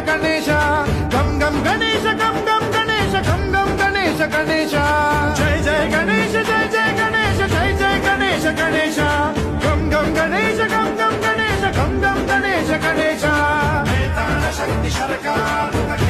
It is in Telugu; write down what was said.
గణేశ గం గం గణేశ గం గం గణేశ గం గం గణేశ గణేశ జయ జయ గణేశ జయ జయ గణేశ జయ జయ గణేశ గణేశ గం గం గణేశ గం గం గణేశ గం గం గణేశ గణేశ శక్తి సర్కార్